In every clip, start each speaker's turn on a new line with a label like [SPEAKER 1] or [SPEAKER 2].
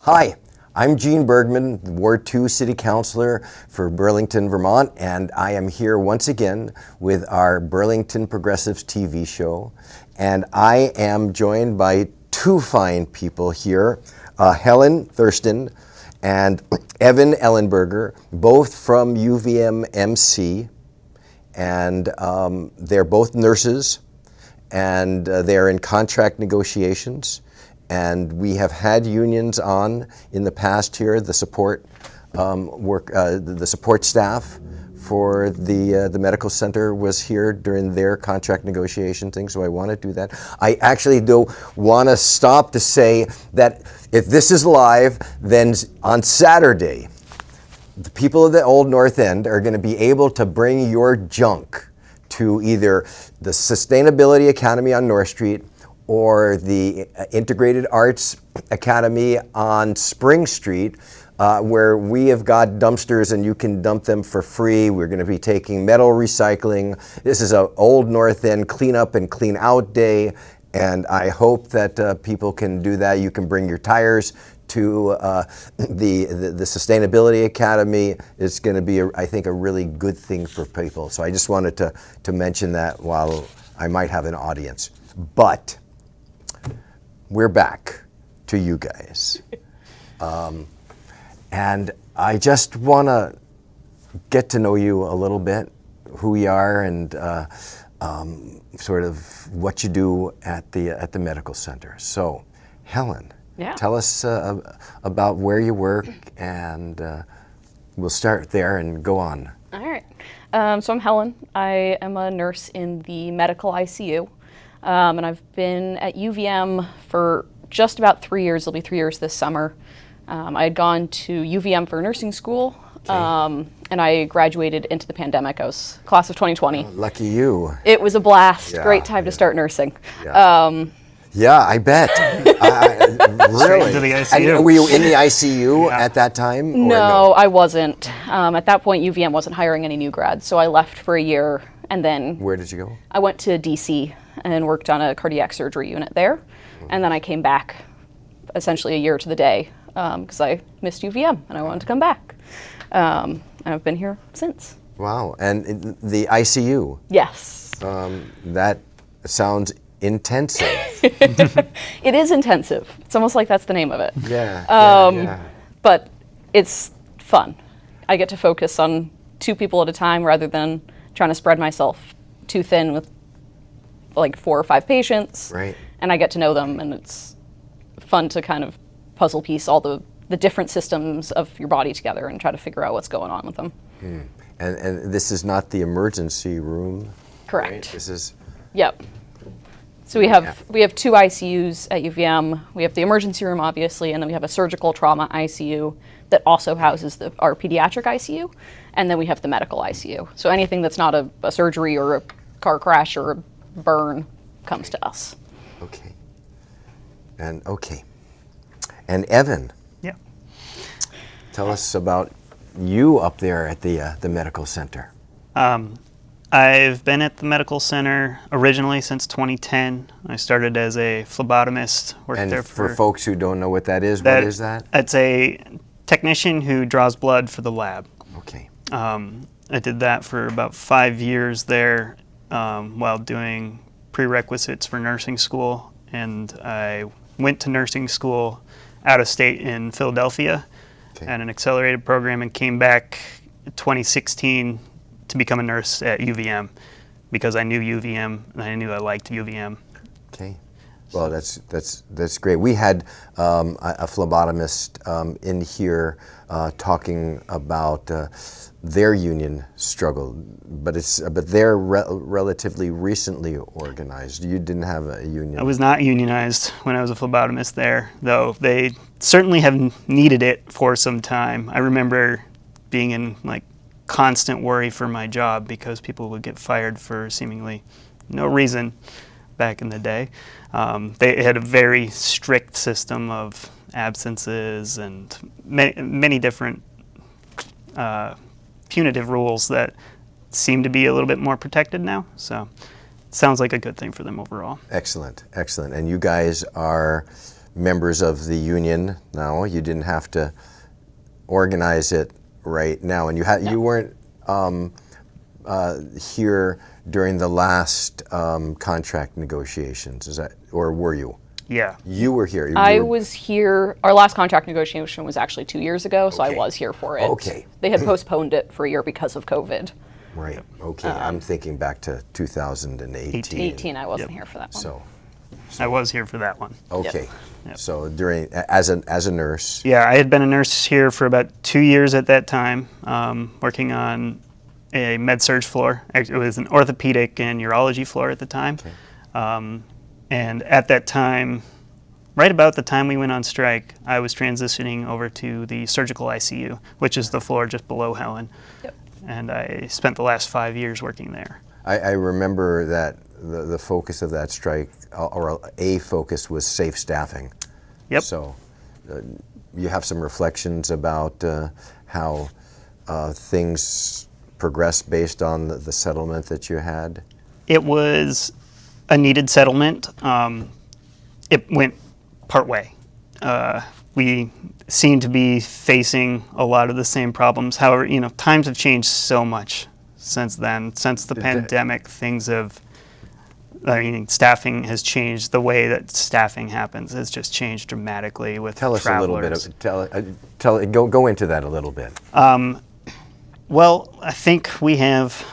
[SPEAKER 1] Hi, I'm Gene Bergman, Ward 2 City Councilor for Burlington, Vermont, and I am here once again with our Burlington Progressives TV show. And I am joined by two fine people here, Helen Thurston and Evan Ellenberger, both from UVM-MC, and they're both nurses, and they're in contract negotiations. And we have had unions on in the past here. The support the support staff for the medical center was here during their contract negotiation thing. So I want to do that. I actually do want to stop to say that if this is live, then on Saturday, the people of the Old North End are going to be able to bring your junk to either the Sustainability Academy on North Street or the Integrated Arts Academy on Spring Street, where we have got dumpsters and you can dump them for free. We're going to be taking metal recycling. This is an Old North End clean up and clean out day, and I hope that people can do that. You can bring your tires to the Sustainability Academy. It's going to be, I think, a really good thing for people. So I just wanted to mention that while I might have an audience. But we're back to you guys. And I just want to get to know you a little bit, who you are and sort of what you do at the medical center. So, Helen, tell us about where you work, and we'll start there and go on.
[SPEAKER 2] All right. So I'm Helen. I am a nurse in the medical ICU. And I've been at UVM for just about 3 years. It'll be 3 years this summer. I had gone to UVM for nursing school, and I graduated into the pandemic. I was class of 2020.
[SPEAKER 1] Oh, lucky you.
[SPEAKER 2] It was a blast. Great time to start nursing.
[SPEAKER 1] Yeah, I bet. Really?
[SPEAKER 3] Into the ICU.
[SPEAKER 1] And were you in the ICU at that time? Or
[SPEAKER 2] no, I wasn't. At that point, UVM wasn't hiring any new grads, so I left for a year, and then...
[SPEAKER 1] Where did you go?
[SPEAKER 2] I went to DC and worked on a cardiac surgery unit there. And then I came back essentially a year to the day because I missed UVM and I wanted to come back. And I've been here since.
[SPEAKER 1] Wow. And in the ICU?
[SPEAKER 2] Yes.
[SPEAKER 1] That sounds intensive.
[SPEAKER 2] It is intensive. It's almost like that's the name of it.
[SPEAKER 1] Yeah.
[SPEAKER 2] But it's fun. I get to focus on two people at a time rather than trying to spread myself too thin with like 4 or 5 patients.
[SPEAKER 1] Right.
[SPEAKER 2] And I get to know them, and it's fun to kind of puzzle piece all the different systems of your body together and try to figure out what's going on with them.
[SPEAKER 1] And this is not the emergency room?
[SPEAKER 2] Correct.
[SPEAKER 1] Right? This is...
[SPEAKER 2] Yep. So we have 2 ICUs at UVM. We have the emergency room, obviously, and then we have a surgical trauma ICU that also houses our pediatric ICU, and then we have the medical ICU. So anything that's not a surgery or a car crash or a burn comes to us.
[SPEAKER 1] Okay. And Evan.
[SPEAKER 3] Yeah.
[SPEAKER 1] Tell us about you up there at the medical center.
[SPEAKER 3] I've been at the medical center originally since 2010. I started as a phlebotomist. Worked
[SPEAKER 1] And
[SPEAKER 3] there
[SPEAKER 1] for folks who don't know what that is, what is that?
[SPEAKER 3] It's a technician who draws blood for the lab.
[SPEAKER 1] Okay.
[SPEAKER 3] I did that for about 5 years there while doing prerequisites for nursing school, and I went to nursing school out of state in Philadelphia at an accelerated program and came back in 2016 to become a nurse at UVM because I knew UVM and I knew I liked UVM.
[SPEAKER 1] Okay. Well, that's great. We had a phlebotomist in here talking about their union struggle, but they're relatively recently organized. You didn't have a union.
[SPEAKER 3] I was not unionized when I was a phlebotomist there, though they certainly have needed it for some time. I remember being in like constant worry for my job because people would get fired for seemingly no reason back in the day. They had a very strict system of absences and many different punitive rules that seem to be a little bit more protected now. So it sounds like a good thing for them overall.
[SPEAKER 1] Excellent, excellent. And you guys are members of the union now. You didn't have to organize it right now, and you weren't here during the last contract negotiations. Is that, or were you?
[SPEAKER 3] Yeah.
[SPEAKER 1] You were here.
[SPEAKER 2] I was here. Our last contract negotiation was actually 2 years ago, so I
[SPEAKER 1] Okay.
[SPEAKER 2] was here for it.
[SPEAKER 1] Okay.
[SPEAKER 2] They had postponed it for a year because of COVID.
[SPEAKER 1] Right. Okay. I'm thinking back to 2018.
[SPEAKER 2] 18, I wasn't here for that one.
[SPEAKER 1] So,
[SPEAKER 3] I was here for that one.
[SPEAKER 1] okay.
[SPEAKER 3] Yep.
[SPEAKER 1] So as a nurse.
[SPEAKER 3] Yeah, I had been a nurse here for about 2 years at that time, working on a med-surg floor. It was an orthopedic and urology floor at the time.
[SPEAKER 1] Okay.
[SPEAKER 3] And at that time, right about the time we went on strike, I was transitioning over to the surgical ICU, which is the floor just below Helen.
[SPEAKER 2] Yep.
[SPEAKER 3] And I spent the last 5 years working there.
[SPEAKER 1] I remember that the focus of that strike, or a focus, was safe staffing.
[SPEAKER 3] Yep.
[SPEAKER 1] So you have some reflections about how things progressed based on the settlement that you had?
[SPEAKER 3] It was a needed settlement. It went part way. We seem to be facing a lot of the same problems. However, times have changed so much since then. Since the pandemic, staffing has changed. The way that staffing happens has just changed dramatically with
[SPEAKER 1] Tell us
[SPEAKER 3] travelers.
[SPEAKER 1] a little bit. Go into that a little bit.
[SPEAKER 3] Well, I think we have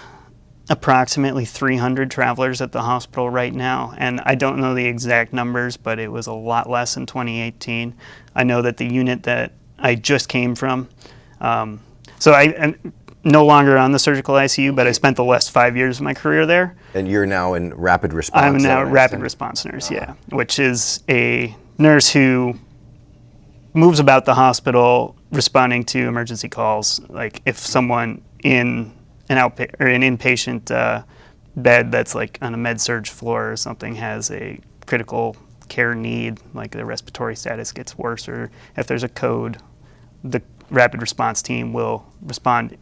[SPEAKER 3] approximately 300 travelers at the hospital right now, and I don't know the exact numbers, but it was a lot less in 2018. I know that the unit that I just came from, so I'm no longer on the surgical ICU, but I spent the last 5 years of my career there.
[SPEAKER 1] And you're now in rapid response.
[SPEAKER 3] I'm now a rapid response nurse, yeah, which is a nurse who moves about the hospital responding to emergency calls. Like if someone in an inpatient bed that's like on a med-surg floor or something has a critical care need, like their respiratory status gets worse, or if there's a code, the rapid response team will respond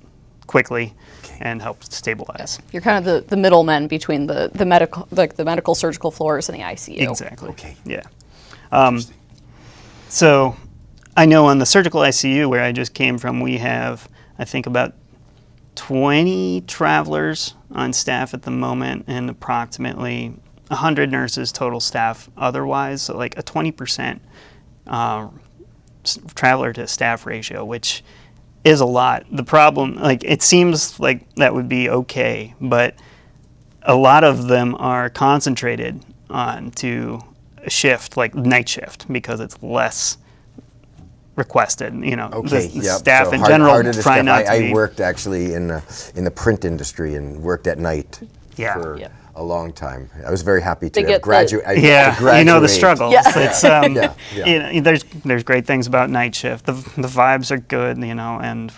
[SPEAKER 3] quickly and help stabilize.
[SPEAKER 2] You're kind of the middleman between the medical surgical floors and the ICU.
[SPEAKER 3] Exactly.
[SPEAKER 1] Okay.
[SPEAKER 3] Yeah. So I know on the surgical ICU where I just came from, we have, I think, about 20 travelers on staff at the moment and approximately 100 nurses total staff otherwise, so like a 20% traveler to staff ratio, which is a lot. The problem, it seems like that would be okay, but a lot of them are concentrated onto a shift, like night shift, because it's less requested.
[SPEAKER 1] Okay,
[SPEAKER 3] The
[SPEAKER 1] yep.
[SPEAKER 3] staff
[SPEAKER 1] So
[SPEAKER 3] in
[SPEAKER 1] harder
[SPEAKER 3] general
[SPEAKER 1] to
[SPEAKER 3] try
[SPEAKER 1] staff.
[SPEAKER 3] not to
[SPEAKER 1] I
[SPEAKER 3] be.
[SPEAKER 1] worked actually in the print industry and worked at night
[SPEAKER 3] Yeah.
[SPEAKER 1] for
[SPEAKER 2] Yeah.
[SPEAKER 1] a long time. I was very happy
[SPEAKER 2] They
[SPEAKER 1] to
[SPEAKER 2] get
[SPEAKER 1] have graduated.
[SPEAKER 3] Yeah, you know the struggle.
[SPEAKER 2] Yeah.
[SPEAKER 3] It's,
[SPEAKER 1] Yeah.
[SPEAKER 3] there's great things about night shift. The vibes are good, and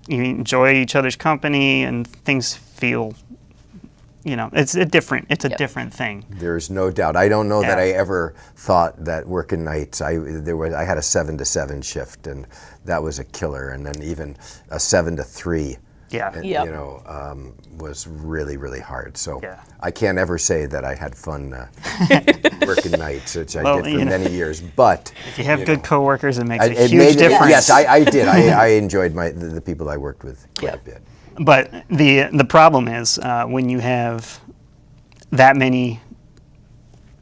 [SPEAKER 3] you enjoy each other's company, and things feel, it's a different thing.
[SPEAKER 1] There's no doubt. I don't know that
[SPEAKER 3] Yeah.
[SPEAKER 1] I ever thought that working nights. I had a 7 to 7 shift, and that was a killer. And then even a 7 to 3.
[SPEAKER 3] Yeah.
[SPEAKER 2] Yep.
[SPEAKER 1] Was really, really hard. So
[SPEAKER 3] Yeah.
[SPEAKER 1] I can't ever say that I had fun working nights, which I
[SPEAKER 3] Well,
[SPEAKER 1] did for many years. But
[SPEAKER 3] If you have good coworkers, it makes a
[SPEAKER 1] it
[SPEAKER 3] huge
[SPEAKER 1] made
[SPEAKER 3] difference.
[SPEAKER 1] Yes, I did. I enjoyed the people I worked with quite a bit.
[SPEAKER 3] But the problem is when you have that many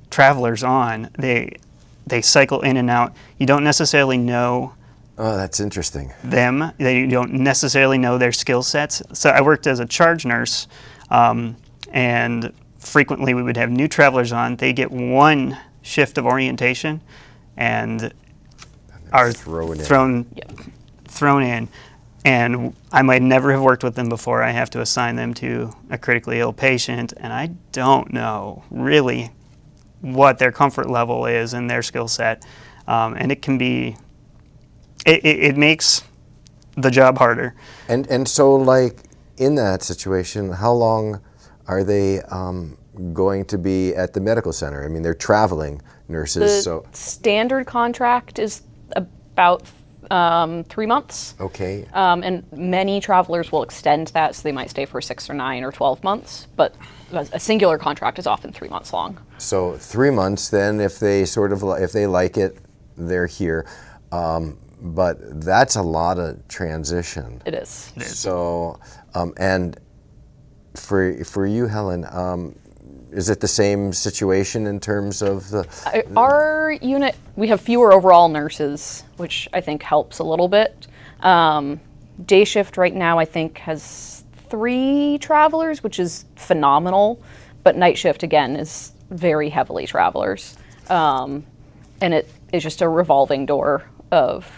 [SPEAKER 3] travelers on, they cycle in and out. You don't necessarily know
[SPEAKER 1] Oh, that's interesting.
[SPEAKER 3] them. They don't necessarily know their skill sets. So I worked as a charge nurse, and frequently we would have new travelers on. They get one shift of orientation and are thrown in. And I might never have worked with them before. I have to assign them to a critically ill patient, and I don't know really what their comfort level is and their skill set. And it can be, it makes the job harder.
[SPEAKER 1] And so, like, in that situation, how long are they going to be at the medical center? I mean, they're traveling nurses, so...
[SPEAKER 2] Standard contract is about 3 months.
[SPEAKER 1] Okay.
[SPEAKER 2] And many travelers will extend that, so they might stay for 6 or 9 or 12 months. But a singular contract is often 3 months long.
[SPEAKER 1] So 3 months, then, if they if they like it, they're here. But that's a lot of transition.
[SPEAKER 2] It is.
[SPEAKER 1] So, and for you, Helen, is it the same situation in terms of the?
[SPEAKER 2] Our unit, we have fewer overall nurses, which I think helps a little bit. Day shift right now, I think, has 3 travelers, which is phenomenal. But night shift, again, is very heavily travelers. And it is just a revolving door of,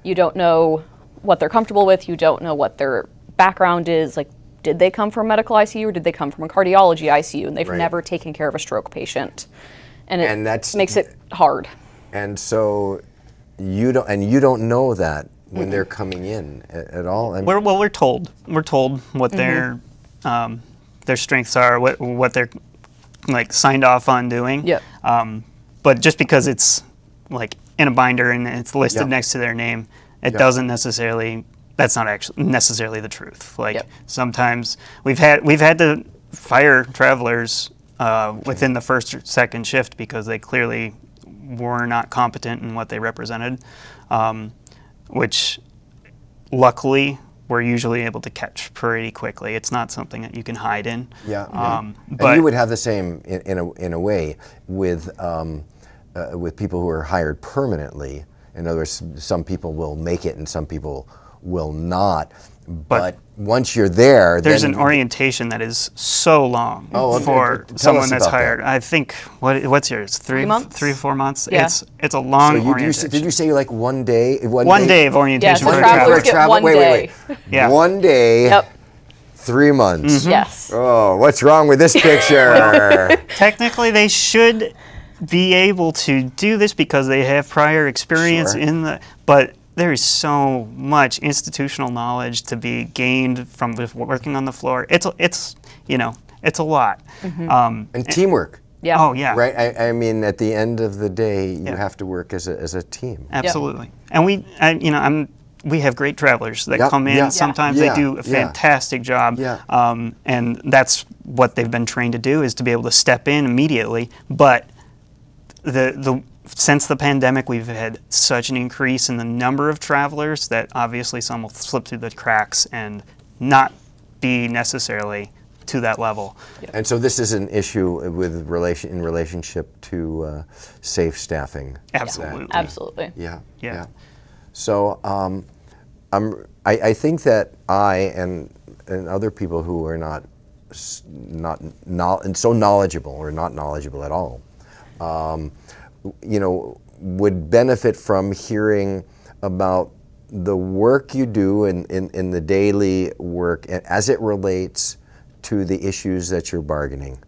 [SPEAKER 2] you don't know what they're comfortable with, you don't know what their background is, like, did they come from medical ICU or did they come from a cardiology ICU, and they've never taken care of a stroke patient, and that makes it hard.
[SPEAKER 1] And so you don't know that when they're coming in at all. I mean,
[SPEAKER 3] We're told what their strengths are, what they're like signed off on doing.
[SPEAKER 2] Yeah.
[SPEAKER 3] But just because it's like in a binder and it's listed next to their name, it doesn't necessarily. That's not actually necessarily the truth. Like sometimes we've had to fire travelers within the first or second shift because they clearly were not competent in what they represented, which luckily we're usually able to catch pretty quickly. It's not something that you can hide in.
[SPEAKER 1] Yeah.
[SPEAKER 3] But
[SPEAKER 1] and you would have the same in a way with people who are hired permanently. In other words, some people will make it and some people will not. But once you're there,
[SPEAKER 3] there's
[SPEAKER 1] then
[SPEAKER 3] an orientation that is so long for
[SPEAKER 1] tell
[SPEAKER 3] someone
[SPEAKER 1] us
[SPEAKER 3] that's
[SPEAKER 1] about
[SPEAKER 3] hired.
[SPEAKER 1] that.
[SPEAKER 3] I think what's yours? 3
[SPEAKER 2] months?
[SPEAKER 3] 3 or 4 months.
[SPEAKER 2] Yeah.
[SPEAKER 3] It's a long
[SPEAKER 1] so
[SPEAKER 3] orientation.
[SPEAKER 1] did you say like one day?
[SPEAKER 3] One day of orientation
[SPEAKER 2] Yes,
[SPEAKER 3] for
[SPEAKER 2] the
[SPEAKER 3] a
[SPEAKER 2] travelers
[SPEAKER 3] traveler.
[SPEAKER 2] get one day.
[SPEAKER 3] Yeah.
[SPEAKER 1] One day.
[SPEAKER 2] Yep.
[SPEAKER 1] 3 months.
[SPEAKER 2] Yes.
[SPEAKER 1] Oh, what's wrong with this picture?
[SPEAKER 3] Technically, they should be able to do this because they have prior experience in the. But there is so much institutional knowledge to be gained from working on the floor. It's a lot.
[SPEAKER 1] And teamwork.
[SPEAKER 2] Yeah.
[SPEAKER 3] Oh yeah.
[SPEAKER 1] Right. I mean, at the end of the day, you have to work as a team.
[SPEAKER 3] Absolutely. And we have great travelers that come in. Sometimes they do a fantastic job. And that's what they've been trained to do, is to be able to step in immediately. But since the pandemic, we've had such an increase in the number of travelers that obviously some will slip through the cracks and not be necessarily to that level.
[SPEAKER 1] And so this is an issue with in relationship to safe staffing.
[SPEAKER 3] Absolutely.
[SPEAKER 2] Absolutely.
[SPEAKER 1] Yeah. So I think that I and other people who are not so knowledgeable or not knowledgeable at all, would benefit from hearing about the work you do in the daily work as it relates to the issues that you're bargaining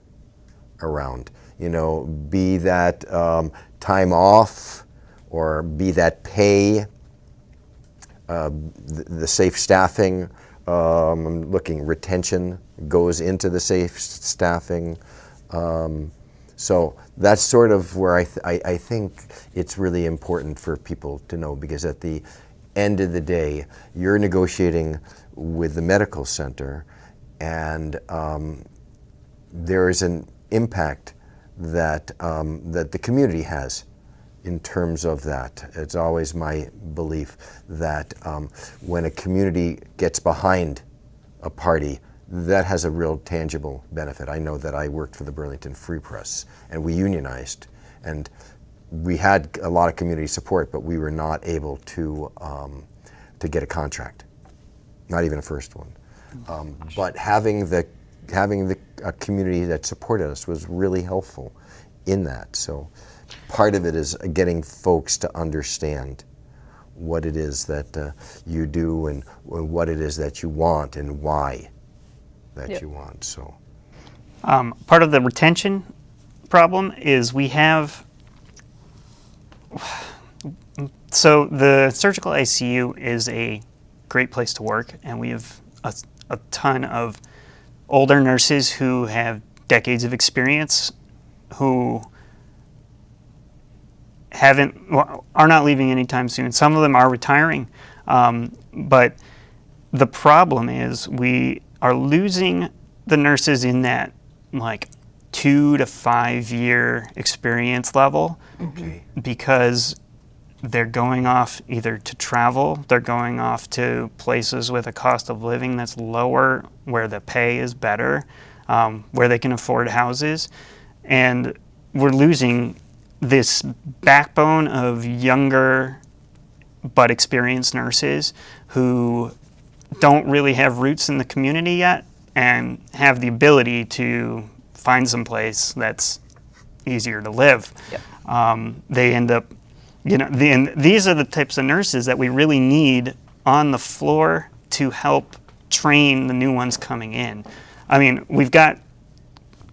[SPEAKER 1] around. Be that time off, or be that pay, the safe staffing. I'm looking, retention goes into the safe staffing. So that's sort of where I think it's really important for people to know, because at the end of the day, you're negotiating with the medical center, and there is an impact that the community has in terms of that. It's always my belief that when a community gets behind a party, that has a real tangible benefit. I know that I worked for the Burlington Free Press, and we unionized, and we had a lot of community support, but we were not able to get a contract, not even a first one. But having a community that supported us was really helpful in that. So part of it is getting folks to understand what it is that you do, and what it is that you want, and why that you want. So
[SPEAKER 3] part of the retention problem is we have. So the surgical ICU is a great place to work, and we have a ton of older nurses who have decades of experience, who are not leaving anytime soon. Some of them are retiring, but the problem is we are losing the nurses in that 2 to 5 year experience level, because they're going off either to travel, they're going off to places with a cost of living that's lower, where the pay is better, where they can afford houses. And we're losing this backbone of younger but experienced nurses who don't really have roots in the community yet and have the ability to find some place that's easier to live.
[SPEAKER 2] Yep.
[SPEAKER 3] They end up, and these are the types of nurses that we really need on the floor to help train the new ones coming in. I mean, we've got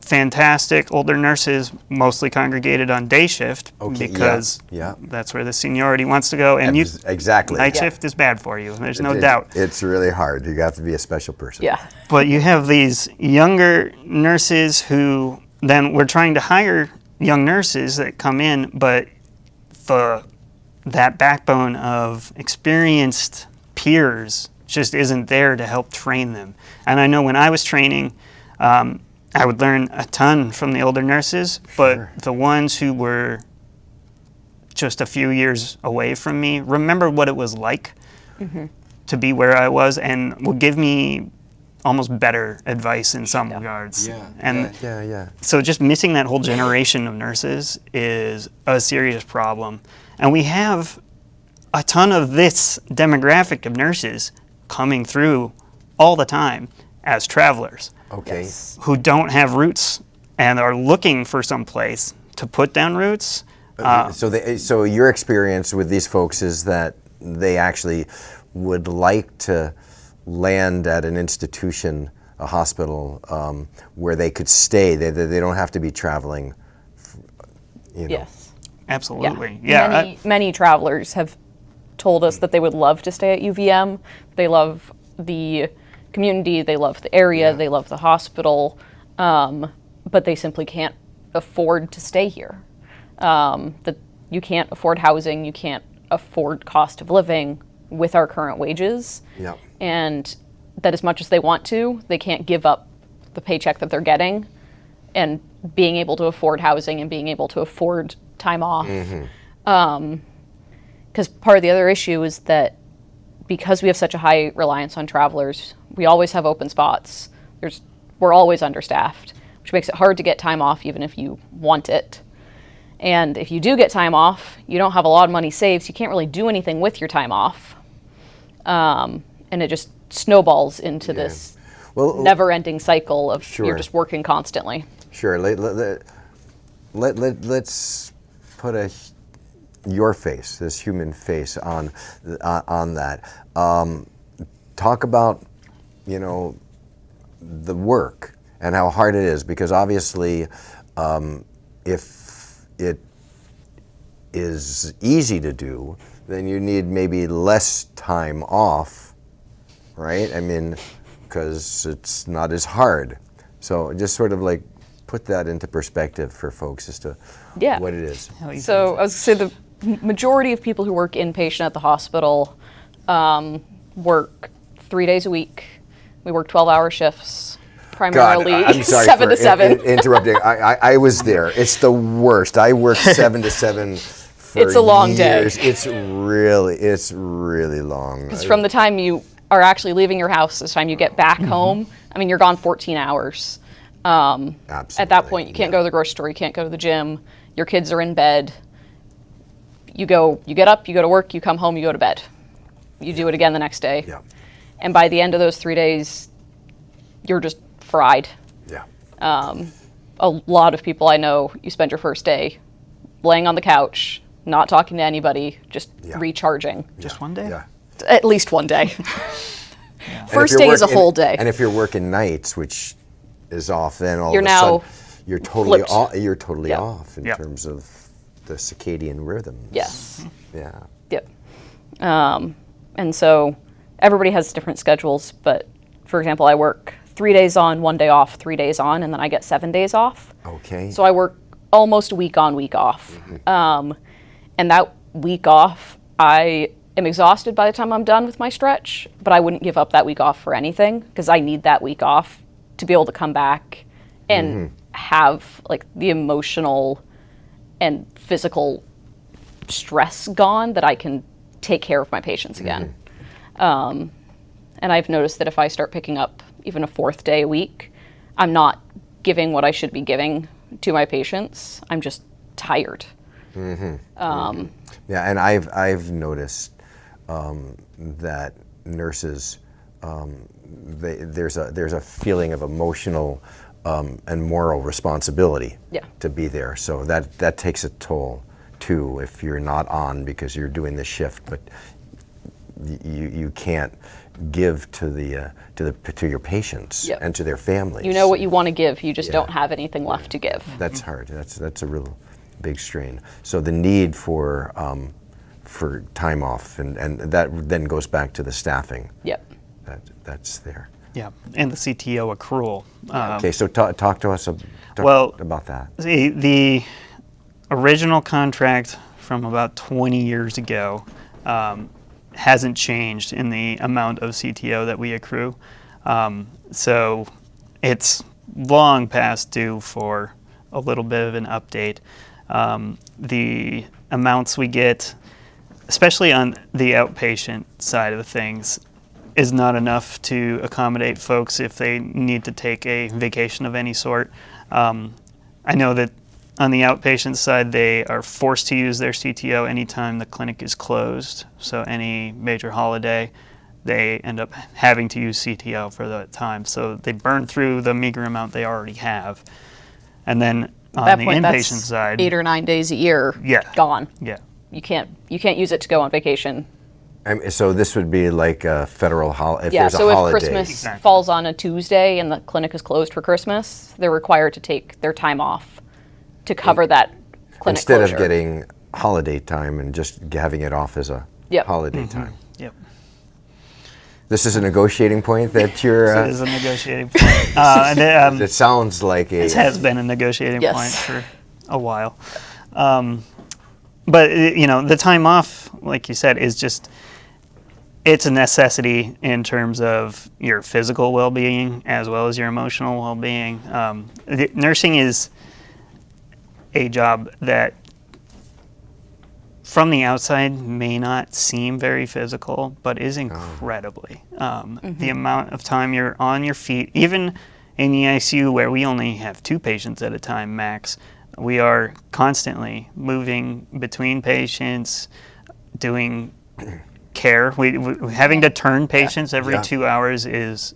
[SPEAKER 3] fantastic older nurses, mostly congregated on day shift, because that's where the seniority wants to go. And
[SPEAKER 1] exactly.
[SPEAKER 3] Night shift is bad for you. There's no doubt.
[SPEAKER 1] It's really hard. You have to be a special person.
[SPEAKER 2] Yeah.
[SPEAKER 3] But you have these younger nurses who then we're trying to hire young nurses that come in, but that backbone of experienced peers just isn't there to help train them. And I know when I was training, I would learn a ton from the older nurses, but the ones who were just a few years away from me remember what it was like to be where I was, and would give me almost better advice in some regards. So just missing that whole generation of nurses is a serious problem. And we have a ton of this demographic of nurses coming through all the time as travelers. Who don't have roots and are looking for some place to put down roots.
[SPEAKER 1] So your experience with these folks is that they actually would like to land at an institution, a hospital, where they could stay. They don't have to be traveling.
[SPEAKER 2] Yes.
[SPEAKER 3] Absolutely.
[SPEAKER 2] Many travelers have told us that they would love to stay at UVM. They love the community, they love the area, they love the hospital, but they simply can't afford to stay here. That you can't afford housing, you can't afford cost of living with our current wages, and that as much as they want to, they can't give up the paycheck that they're getting and being able to afford housing and being able to afford time off. Because part of the other issue is that because we have such a high reliance on travelers, we always have open spots. We're always understaffed, which makes it hard to get time off even if you want it. And if you do get time off, you don't have a lot of money saved, so you can't really do anything with your time off. And it just snowballs into this never-ending cycle of you're just working constantly.
[SPEAKER 1] Let's put your face, this human face, on that. Talk about, the work and how hard it is, because obviously, if it is easy to do, then you need maybe less time off, right? I mean, because it's not as hard. So just sort of like put that into perspective for folks as to what it is.
[SPEAKER 2] So I was going to say the majority of people who work inpatient at the hospital work 3 days a week. We work 12-hour shifts, primarily.
[SPEAKER 1] God, I'm sorry
[SPEAKER 2] 7 to 7.
[SPEAKER 1] Interrupting. I was there. It's the worst. I worked 7 to 7 for
[SPEAKER 2] It's a long
[SPEAKER 1] years.
[SPEAKER 2] day.
[SPEAKER 1] It's really long.
[SPEAKER 2] Because from the time you are actually leaving your house to the time you get back home, I mean, you're gone 14 hours.
[SPEAKER 1] Absolutely.
[SPEAKER 2] At that point, you can't go to the grocery store, you can't go to the gym, your kids are in bed. You get up, you go to work, you come home, you go to bed. You do it again the next day. And by the end of those 3 days, you're just fried. A lot of people I know, you spend your first day laying on the couch, not talking to anybody, just recharging.
[SPEAKER 3] Just one day?
[SPEAKER 2] At least one day. First day is a whole day.
[SPEAKER 1] And if you're working nights, which is off, then all
[SPEAKER 2] You're
[SPEAKER 1] of a
[SPEAKER 2] now
[SPEAKER 1] sudden you're totally
[SPEAKER 2] flipped.
[SPEAKER 1] you're totally off in terms of the circadian rhythms.
[SPEAKER 2] Yes.
[SPEAKER 1] Yeah.
[SPEAKER 2] And so everybody has different schedules, but for example, I work 3 days on, 1 day off, 3 days on, and then I get 7 days off.
[SPEAKER 1] Okay.
[SPEAKER 2] So I work almost week on, week off. And that week off, I am exhausted by the time I'm done with my stretch, but I wouldn't give up that week off for anything, because I need that week off to be able to come back and have like the emotional and physical stress gone that I can take care of my patients again. And I've noticed that if I start picking up even a 4th day a week, I'm not giving what I should be giving to my patients. I'm just tired.
[SPEAKER 1] Yeah, and I've noticed that nurses, there's a feeling of emotional and moral responsibility to be there. So that takes a toll too if you're not on because you're doing the shift, but you can't give to your patients and to their families.
[SPEAKER 2] You know what you want to give, you just don't have anything left to give.
[SPEAKER 1] That's hard. That's a real big strain. So the need for time off, and that then goes back to the staffing.
[SPEAKER 2] Yep.
[SPEAKER 1] That's there.
[SPEAKER 3] Yeah, and the CTO accrual.
[SPEAKER 1] Okay, so talk to us about that.
[SPEAKER 3] The original contract from about 20 years ago hasn't changed in the amount of CTO that we accrue. So it's long past due for a little bit of an update. The amounts we get, especially on the outpatient side of things, is not enough to accommodate folks if they need to take a vacation of any sort. I know that on the outpatient side, they are forced to use their CTO anytime the clinic is closed. So any major holiday, they end up having to use CTO for that time. So they burn through the meager amount they already have. And then on the inpatient side,
[SPEAKER 2] 8 or 9 days a year gone.
[SPEAKER 3] Yeah.
[SPEAKER 2] You can't use it to go on vacation.
[SPEAKER 1] So this would be like a federal holiday. If there's a
[SPEAKER 2] so
[SPEAKER 1] holiday.
[SPEAKER 2] if Christmas falls on a Tuesday and the clinic is closed for Christmas, they're required to take their time off to cover that clinic
[SPEAKER 1] instead
[SPEAKER 2] closure.
[SPEAKER 1] of getting holiday time and just having it off as a holiday time.
[SPEAKER 3] Yep.
[SPEAKER 1] This is a negotiating point that you're.
[SPEAKER 3] It is a negotiating point.
[SPEAKER 1] It sounds like
[SPEAKER 3] It has been a negotiating point for a while. But the time off, like you said, is just, it's a necessity in terms of your physical well-being as well as your emotional well-being. Nursing is a job that from the outside may not seem very physical, but is incredibly. The amount of time you're on your feet, even in the ICU where we only have 2 patients at a time max, we are constantly moving between patients, doing care. We having to turn patients every 2 hours is,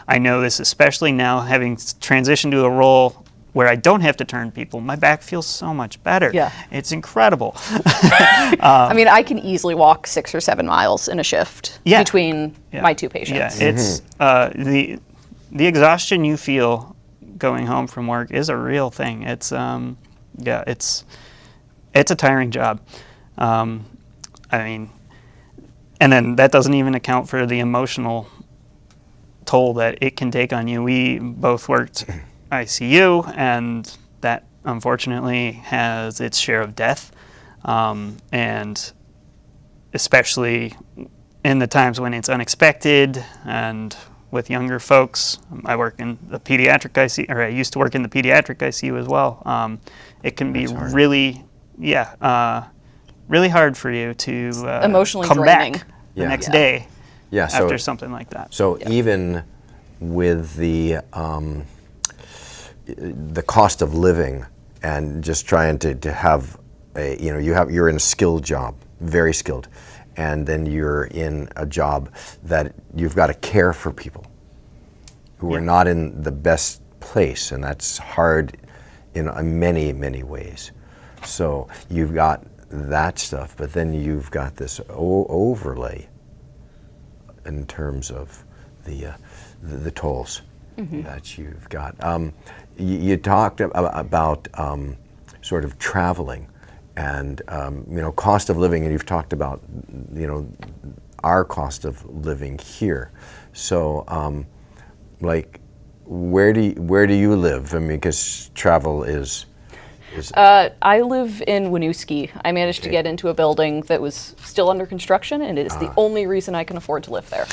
[SPEAKER 3] I know this especially now, having transitioned to a role where I don't have to turn people, my back feels so much better.
[SPEAKER 2] Yeah.
[SPEAKER 3] It's incredible.
[SPEAKER 2] I mean, I can easily walk 6 or 7 miles in a shift between my 2 patients.
[SPEAKER 3] Yeah, it's the exhaustion you feel going home from work is a real thing. It's it's a tiring job. I mean, and then that doesn't even account for the emotional toll that it can take on you. We both worked ICU, and that unfortunately has its share of death, and especially in the times when it's unexpected and with younger folks. I work in the pediatric ICU, or I used to work in the pediatric ICU as well. It can be really hard for you to
[SPEAKER 2] emotionally
[SPEAKER 3] come
[SPEAKER 2] draining.
[SPEAKER 3] back the next day
[SPEAKER 1] so,
[SPEAKER 3] after something like that.
[SPEAKER 1] So even with the cost of living and just trying to have you're in a skilled job, very skilled, and then you're in a job that you've got to care for people who are not in the best place, and that's hard in many, many ways. So you've got that stuff, but then you've got this overlay in terms of the tolls that you've got. You talked about sort of traveling and cost of living, and you've talked about our cost of living here. So where do you live? I mean, because travel is
[SPEAKER 2] I live in Winooski. I managed to get into a building that was still under construction, and it is the only reason I can afford to live there.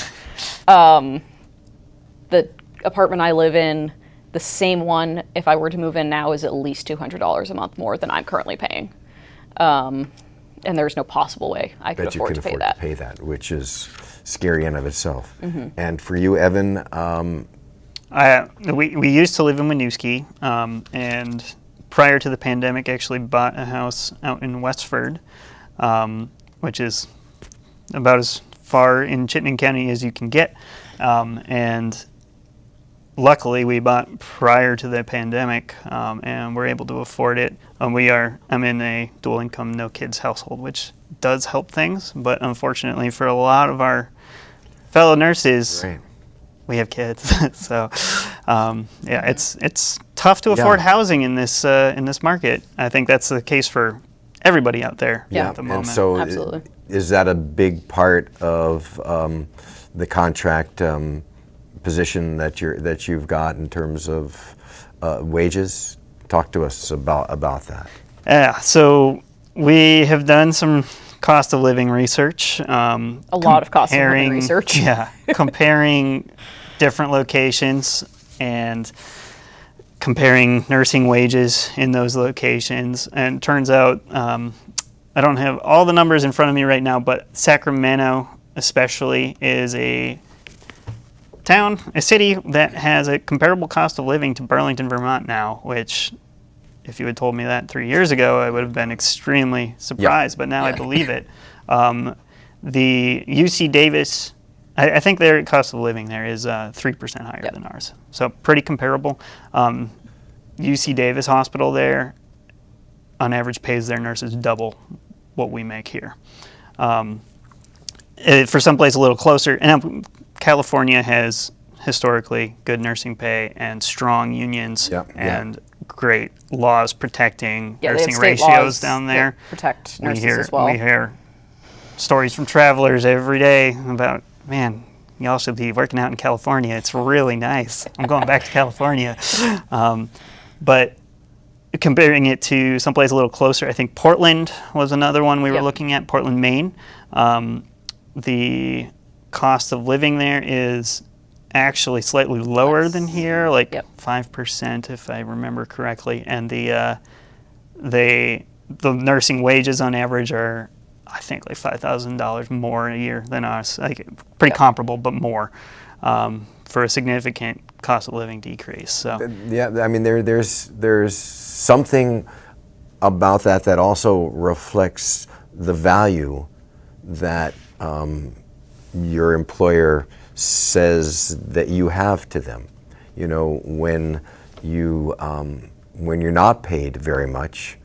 [SPEAKER 2] The apartment I live in, the same one, if I were to move in now, is at least $200 a month more than I'm currently paying. and there's no possible way I could
[SPEAKER 1] that you
[SPEAKER 2] afford
[SPEAKER 1] can
[SPEAKER 2] to pay
[SPEAKER 1] afford
[SPEAKER 2] that.
[SPEAKER 1] to pay that, which is scary in of itself. And for you, Evan,
[SPEAKER 3] We used to live in Winooski, and prior to the pandemic, actually bought a house out in Westford, which is about as far in Chittenden County as you can get. And luckily, we bought prior to the pandemic, and we're able to afford it. I'm in a dual income, no kids household, which does help things. But unfortunately, for a lot of our fellow nurses,
[SPEAKER 1] right.
[SPEAKER 3] we have kids. So, yeah, it's tough to afford housing in this market. I think that's the case for everybody out there at the moment.
[SPEAKER 1] And so
[SPEAKER 2] Absolutely.
[SPEAKER 1] is that a big part of the contract position that you've got in terms of wages? Talk to us about that.
[SPEAKER 3] Yeah, so we have done some cost of living research.
[SPEAKER 2] A lot of cost of living research.
[SPEAKER 3] Yeah, comparing different locations and comparing nursing wages in those locations. And it turns out, I don't have all the numbers in front of me right now, but Sacramento especially is a city that has a comparable cost of living to Burlington, Vermont now, which if you had told me that 3 years ago, I would have been extremely surprised, but now I believe it. The UC Davis, I think their cost of living there is 3% higher than ours. So pretty comparable. UC Davis Hospital there, on average, pays their nurses double what we make here. For someplace a little closer, and California has historically good nursing pay and strong unions and great laws protecting nursing ratios down there.
[SPEAKER 2] Protect nurses as well.
[SPEAKER 3] We hear stories from travelers every day about, man, y'all should be working out in California. It's really nice. I'm going back to California. But comparing it to someplace a little closer, I think Portland was another one we were looking at, Portland, Maine. The cost of living there is actually slightly lower than here, like 5% if I remember correctly. And the nursing wages on average are, I think, like $5,000 more a year than us. Like pretty comparable, but more, for a significant cost of living decrease. So
[SPEAKER 1] yeah, I mean there's something about that also reflects the value that your employer says that you have to them. You know, when you're not paid very much,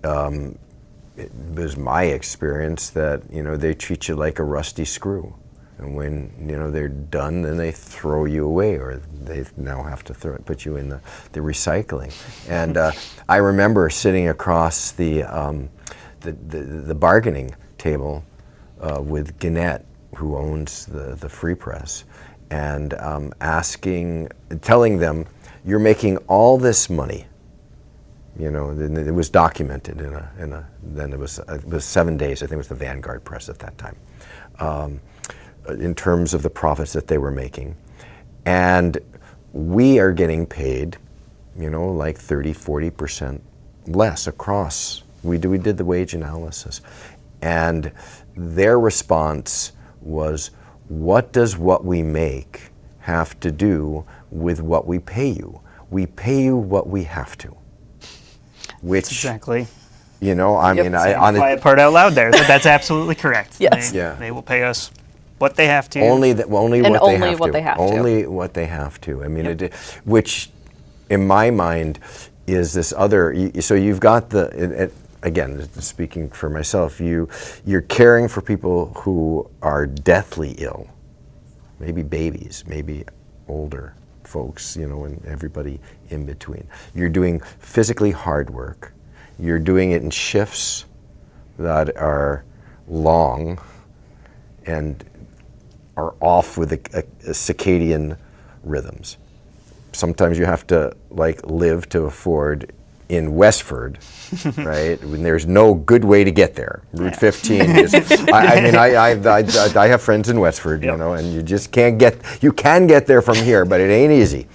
[SPEAKER 1] it was my experience that they treat you like a rusty screw, and when they're done, then they throw you away, or they now have to put you in the recycling. And I remember sitting across the bargaining table with Gannett, who owns the Free Press, and telling them, you're making all this money. It was documented then it was 7 days, I think it was the Vanguard Press at that time, in terms of the profits that they were making. And we are getting paid, like 30-40% less across. We did the wage analysis. And their response was, what does what we make have to do with what we pay you? We pay you what we have to. Which,
[SPEAKER 3] exactly.
[SPEAKER 1] I mean, on the
[SPEAKER 3] quiet part out loud there, but that's absolutely correct.
[SPEAKER 2] Yes.
[SPEAKER 3] They will pay us what they have to.
[SPEAKER 1] Only what they have to.
[SPEAKER 2] Only
[SPEAKER 1] what they have to. I mean, which, in my mind, is this other. So you've got again, speaking for myself, you're caring for people who are deathly ill, maybe babies, maybe older folks, and everybody in between. You're doing physically hard work. You're doing it in shifts that are long and are off with a circadian rhythms. Sometimes you have to live to afford in Westford, right? When there's no good way to get there. Route 15 is, I have friends in Westford, and you just can't you can get there from here, but it ain't easy.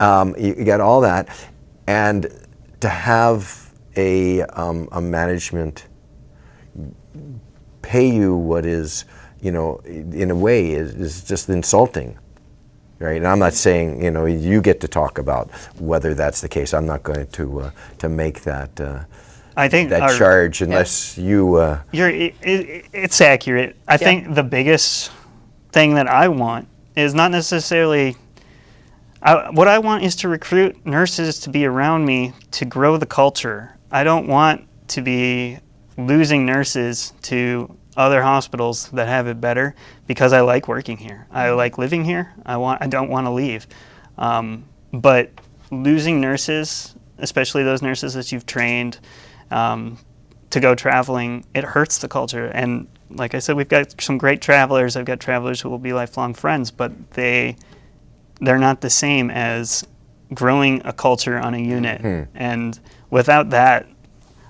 [SPEAKER 1] You got all that. And to have a management pay you what is, in a way is just insulting. Right, and I'm not saying you get to talk about whether that's the case. I'm not going to make that
[SPEAKER 3] I think
[SPEAKER 1] that charge unless you.
[SPEAKER 3] It's accurate. I think the biggest thing that I want is not necessarily. What I want is to recruit nurses to be around me to grow the culture. I don't want to be losing nurses to other hospitals that have it better because I like working here. I like living here. I don't want to leave. But losing nurses, especially those nurses that you've trained to go traveling, it hurts the culture. And like I said, we've got some great travelers. I've got travelers who will be lifelong friends, but they're not the same as growing a culture on a unit. And without that,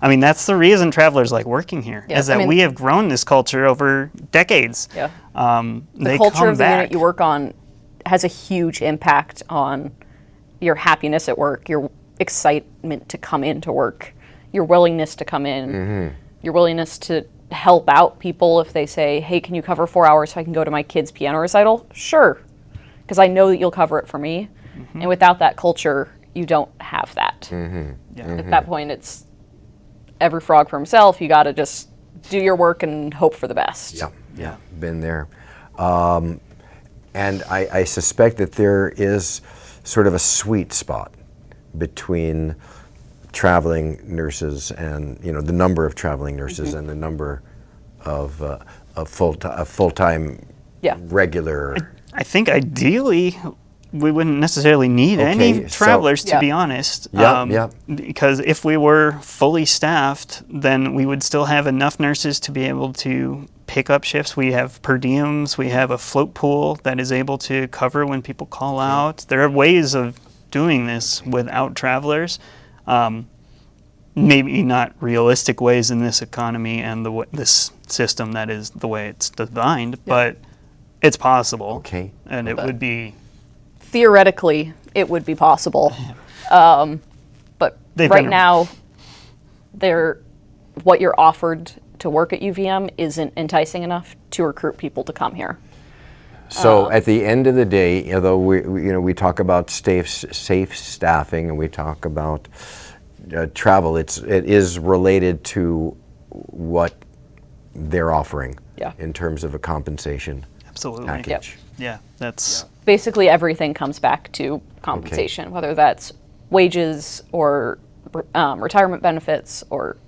[SPEAKER 3] I mean, that's the reason travelers like working here, is that we have grown this culture over decades.
[SPEAKER 2] Yeah.
[SPEAKER 3] The
[SPEAKER 2] culture of the unit you work on has a huge impact on your happiness at work, your excitement to come into work, your willingness to come in, your willingness to help out people if they say, hey, can you cover 4 hours so I can go to my kid's piano recital? Sure, because I know that you'll cover it for me. And without that culture, you don't have that. At that point, it's every frog for himself. You got to just do your work and hope for the best.
[SPEAKER 1] Yeah, been there. And I suspect that there is sort of a sweet spot between traveling nurses and the number of traveling nurses and the number of full-time regular.
[SPEAKER 3] I think ideally we wouldn't necessarily need any travelers, to be honest. Because if we were fully staffed, then we would still have enough nurses to be able to pick up shifts. We have per diems. We have a float pool that is able to cover when people call out. There are ways of doing this without travelers. Maybe not realistic ways in this economy and this system that is the way it's designed, but it's possible. And it would be...
[SPEAKER 2] Theoretically, it would be possible. But right now, what you're offered to work at UVM isn't enticing enough to recruit people to come here.
[SPEAKER 1] So at the end of the day, although we talk about safe staffing and we talk about travel, it is related to what they're offering in terms of a compensation package.
[SPEAKER 3] That's
[SPEAKER 2] basically everything comes back to compensation, whether that's wages or retirement benefits or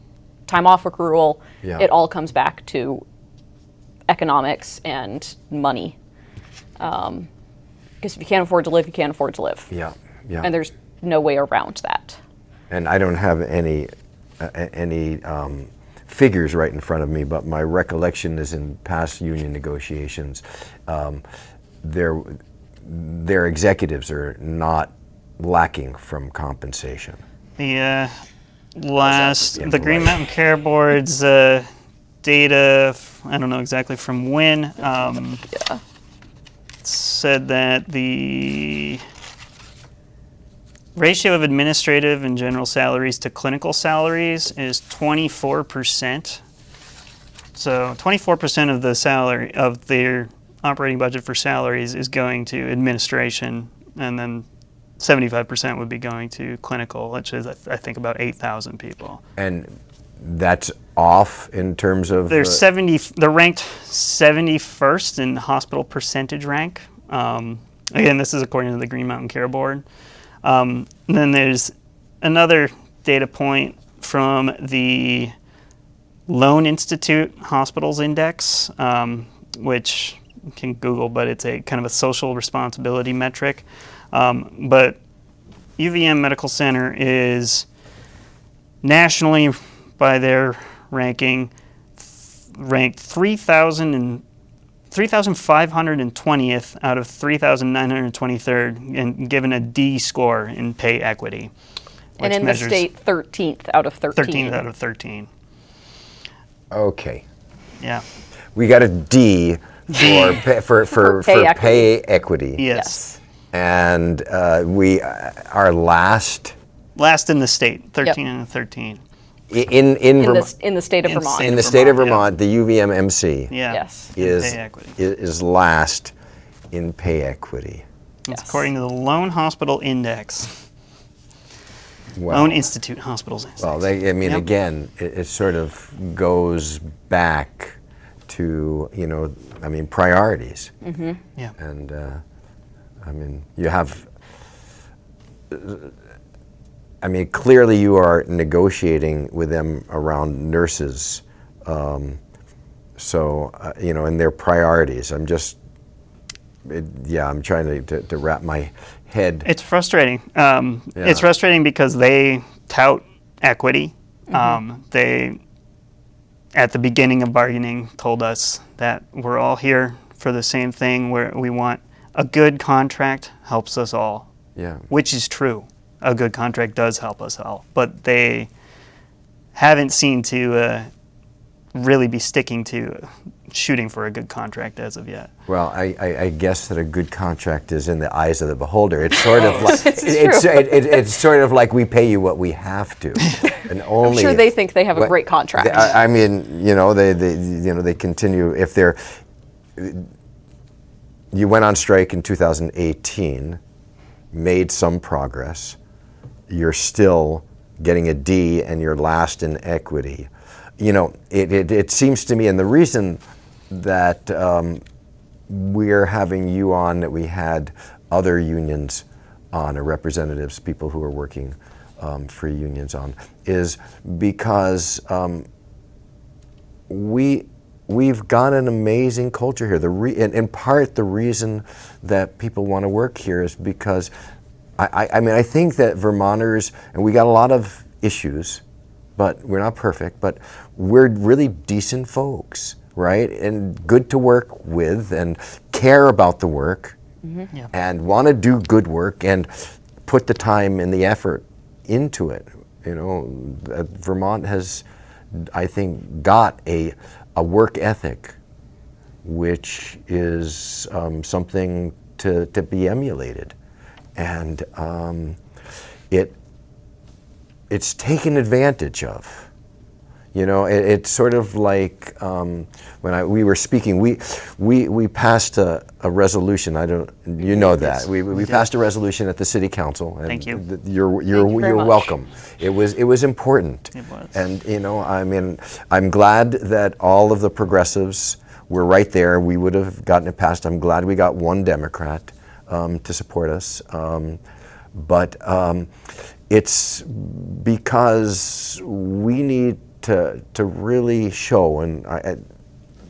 [SPEAKER 2] time off accrual. It all comes back to economics and money. Because if you can't afford to live, you can't afford to live. And there's no way around that.
[SPEAKER 1] And I don't have any figures right in front of me, but my recollection is in past union negotiations, their executives are not lacking from compensation.
[SPEAKER 3] The Green Mountain Care Board's data, I don't know exactly from when, said that the ratio of administrative and general salaries to clinical salaries is 24%. So 24% of the salary of their operating budget for salaries is going to administration, and then 75% would be going to clinical, which is I think about 8,000 people.
[SPEAKER 1] And that's off in terms of...
[SPEAKER 3] They're ranked 71st in hospital percentage rank. Again, this is according to the Green Mountain Care Board. And then there's another data point from the Loan Institute Hospitals Index, which you can Google, but it's a kind of a social responsibility metric. But UVM Medical Center is nationally, by their ranking, ranked 3,520th out of 3,923rd and given a D score in pay equity.
[SPEAKER 2] And in the state, 13th out of 13.
[SPEAKER 3] 13th out of 13.
[SPEAKER 1] Okay.
[SPEAKER 3] Yeah.
[SPEAKER 1] We got a D for pay equity.
[SPEAKER 3] Yes.
[SPEAKER 1] And we are last
[SPEAKER 3] in the state, 13 and 13.
[SPEAKER 2] in the state of
[SPEAKER 3] In
[SPEAKER 2] Vermont.
[SPEAKER 3] state
[SPEAKER 1] In
[SPEAKER 3] of
[SPEAKER 1] the state of
[SPEAKER 3] Vermont,
[SPEAKER 1] Vermont, the UVM-MC
[SPEAKER 3] Yeah.
[SPEAKER 2] Yes.
[SPEAKER 1] is
[SPEAKER 3] Pay equity.
[SPEAKER 1] is last in pay equity.
[SPEAKER 3] It's
[SPEAKER 2] Yes.
[SPEAKER 3] according to the Lone Hospital Index.
[SPEAKER 1] Well,
[SPEAKER 3] Lone Institute Hospitals Index.
[SPEAKER 1] well, I mean,
[SPEAKER 3] Yep.
[SPEAKER 1] again, it sort of goes back to, I mean, priorities.
[SPEAKER 3] Yeah.
[SPEAKER 1] And, I mean, you have, I mean, clearly you are negotiating with them around nurses. And their priorities. I'm just, I'm trying to wrap my head.
[SPEAKER 3] It's frustrating. It's frustrating because they tout equity. They, at the beginning of bargaining, told us that we're all here for the same thing, where we want a good contract helps us all.
[SPEAKER 1] Yeah.
[SPEAKER 3] Which is true. A good contract does help us all. But they haven't seemed to really be sticking to shooting for a good contract as of yet.
[SPEAKER 1] Well, I guess that a good contract is in the eyes of the beholder. It's sort of like it's sort of like we pay you what we have to, and only.
[SPEAKER 2] I'm sure they think they have a great contract.
[SPEAKER 1] I mean, they continue if they're. You went on strike in 2018, made some progress. You're still getting a D, and you're last in equity. It seems to me, and the reason that we're having you on, that we had other unions on, or representatives, people who are working for unions on, is because we've got an amazing culture here. In part, the reason that people want to work here is because, I think that Vermonters, and we got a lot of issues, but we're not perfect, but we're really decent folks, right? And good to work with, and care about the work,
[SPEAKER 3] Yeah.
[SPEAKER 1] and want to do good work, and put the time and the effort into it. Vermont has, I think, got a work ethic, which is something to be emulated. And it's taken advantage of. It's sort of like when we were speaking, we passed a resolution. That we passed a resolution at the city council. And
[SPEAKER 3] Thank you.
[SPEAKER 1] You're
[SPEAKER 2] very much.
[SPEAKER 1] welcome. It was important.
[SPEAKER 3] It was.
[SPEAKER 1] And I mean, I'm glad that all of the progressives were right there. We would have gotten it passed. I'm glad we got one Democrat to support us. But it's because we need to really show, and